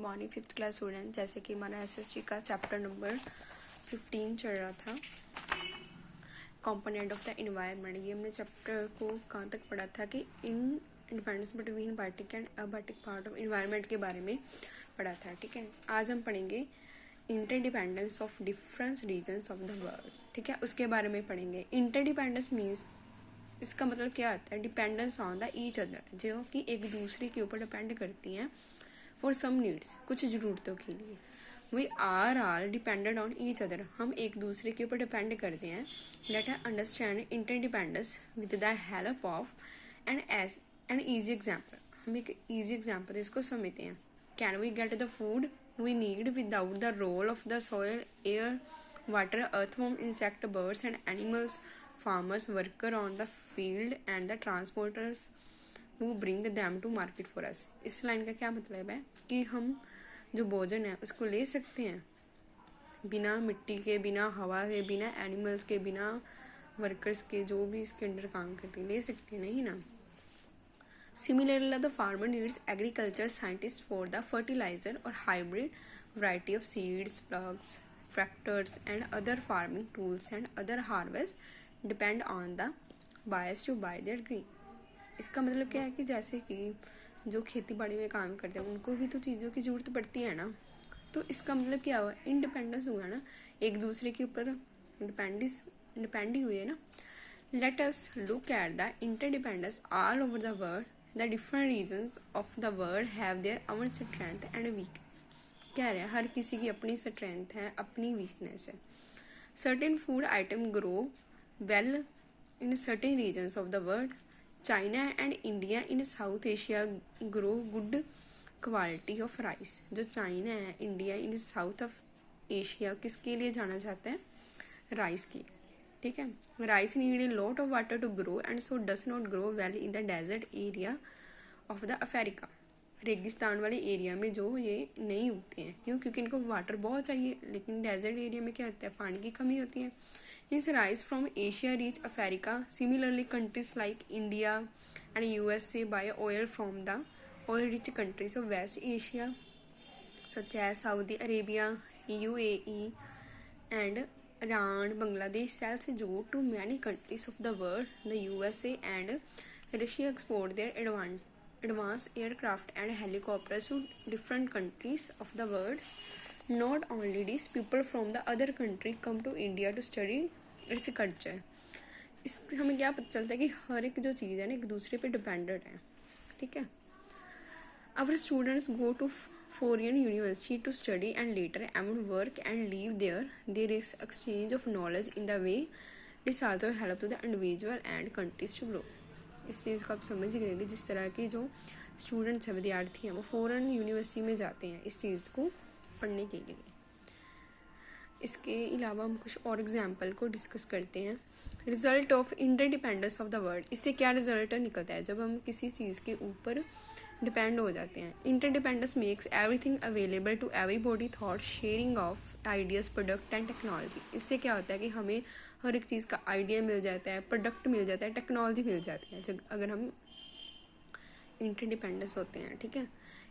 Morning 5th class student. जैसे कि हमारा एसएसटी का चैप्टर नंबर 15 चल रहा था, कंपोनेंट ऑफ द एनवायरनमेंट। ये हमने चैप्टर को कहाँ तक पढ़ा था कि independence between biotic and abiotic part of environment के बारे में पढ़ा था। ठीक है, आज हम पढ़ेंगे interdependence of different regions of the world. ठीक है, उसके बारे में पढ़ेंगे। इंटरडिपेंडेंस मीन्स, इसका मतलब क्या आता है? Dependence on the each other, जो कि एक दूसरे के ऊपर डिपेंड करती हैं फॉर सम नीड्स, कुछ ज़रूरतों के लिए। We are all dependent on each other, हम एक दूसरे के ऊपर डिपेंड करते हैं। Let us understand interdependence with the help of an easy example. हम एक ईजी एग्जाम्पल इसको समझते हैं। Can we get the food we need without the role of the soil, air, water, earthworm, insect, birds and animals, farmers, worker on the field and the transporters who bring them to market for us। इस line का क्या मतलब है कि हम जो भोजन है उसको ले सकते हैं बिना मिट्टी के, बिना हवा के, बिना एनिमल्स के, बिना वर्कर्स के, जो भी इसके अंडर काम करते हैं, ले सकते हैं नहीं ना। Similarly, the farmer needs agriculture scientists for the fertilizer or hybrid variety of seeds, plugs, tractors and other farming tools and other harvest depend on the buyers to buy their grain। इसका मतलब क्या है कि जैसे कि जो खेती बाड़ी में काम करते हैं उनको भी तो चीज़ों की ज़रूरत पड़ती है ना। तो इसका मतलब क्या हुआ? इंडिपेंडेंस हुआ ना, एक दूसरे के ऊपर डिपेंड ही हुए है ना। Let us look at the interdependence all over the world. The different regions of the world have their own strength and weakness. कह रहे हैं हर किसी की अपनी स्ट्रेंथ है, अपनी वीकनेस है। Certain food item grow well in certain regions of the world. China and India in South Asia grow good quality of rice। जो चाइना है, India in south of Asia किसके लिए जाना जाता है? राइस के लिए। ठीक है, rice need a lot of water to grow and so does not grow well in the desert area of the Africa. रेगिस्तान वाले एरिया में जो ये नहीं उगते हैं, क्यों? क्योंकि इनको वाटर बहुत चाहिए, लेकिन डेजर्ट एरिया में क्या होता है? पानी की कमी होती है। His rise from Asia reach Africa. Similarly, countries like India and USA buy oil from the oil-rich countries of West Asia, such as Saudi Arabia, UAE, and Iran. Bangladesh sells jute to many countries of the world. The USA and Russia export their advanced aircraft and helicopters to different countries of the world. Not only this, people from the other country come to India to study its culture। इस हमें क्या पता चलता है कि हर एक जो चीज़ है ना एक दूसरे पे डिपेंडेंट है। ठीक है, our students go to foreign university to study and later work and live there। There is exchange of knowledge in the way this also help to the individual and countries to grow। इस चीज़ को आप समझ गए कि जिस तरह की जो स्टूडेंट्स हैं, विद्यार्थी हैं, वो फॉरेन यूनिवर्सिटी में जाते हैं इस चीज़ को पढ़ने के लिए। इसके अलावा हम कुछ और एग्जाम्पल को डिस्कस करते हैं। Result of interdependence of the world. इससे क्या रिजल्ट निकलता है जब हम किसी चीज़ के ऊपर डिपेंड हो जाते हैं? Interdependence makes everything available to everybody, thought sharing of ideas, product and technology. इससे क्या होता है कि हमें हर एक चीज़ का आइडिया मिल जाता है, प्रोडक्ट मिल जाता है, टेक्नोलॉजी मिल जाती है जब अगर हम इंटरडिपेंडेंस होते हैं। ठीक है,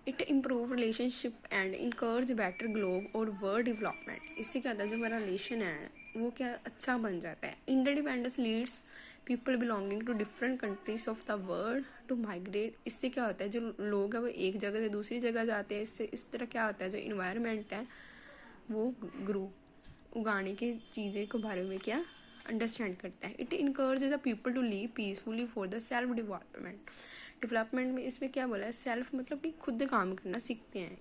it improve relationship and encourage better globe और वर्ल्ड डेवलपमेंट। इससे क्या होता है, जो हमारा रिलेशन है वो क्या अच्छा बन जाता है। Interdependence leads people belonging to different countries of the world to migrate. इससे क्या होता है, जो लोग हैं वो एक जगह से दूसरी जगह जाते हैं। इससे इस तरह क्या होता है, जो इन्वायरमेंट है वो ग्रो, उगाने की चीज़ें के बारे में क्या अंडरस्टैंड करता है। It encourage the people to live peacefully for the self development में इसमें क्या बोला है? सेल्फ मतलब कि खुद काम करना सीखते हैं।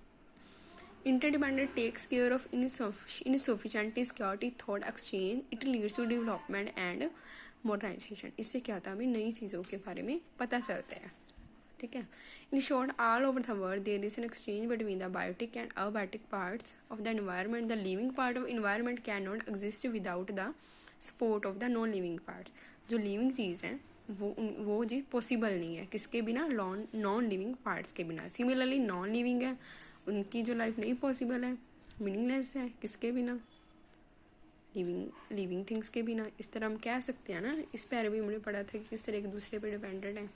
Interdependent takes care of insufficient security thought exchange. It leads to development and modernisation. इससे क्या होता है, हमें नई चीज़ों के बारे में पता चलता है। ठीक है, in short all over the world there is an exchange between the biotic and abiotic parts of the environment. The living part of environment can not exist without the support of the non living parts. जो living चीज़ है वो जी possible नहीं है किसके बिना? Non living parts के बिना। सिमिलरली नॉन लिविंग है, उनकी जो लाइफ नहीं पॉसिबल है, मीनिंगलेस है, किसके बिना? लिविंग थिंग्स के बिना। इस तरह हम कह सकते हैं ना। इस पर भी हमने पढ़ा था कि किस तरह एक दूसरे पे डिपेंडेंट है।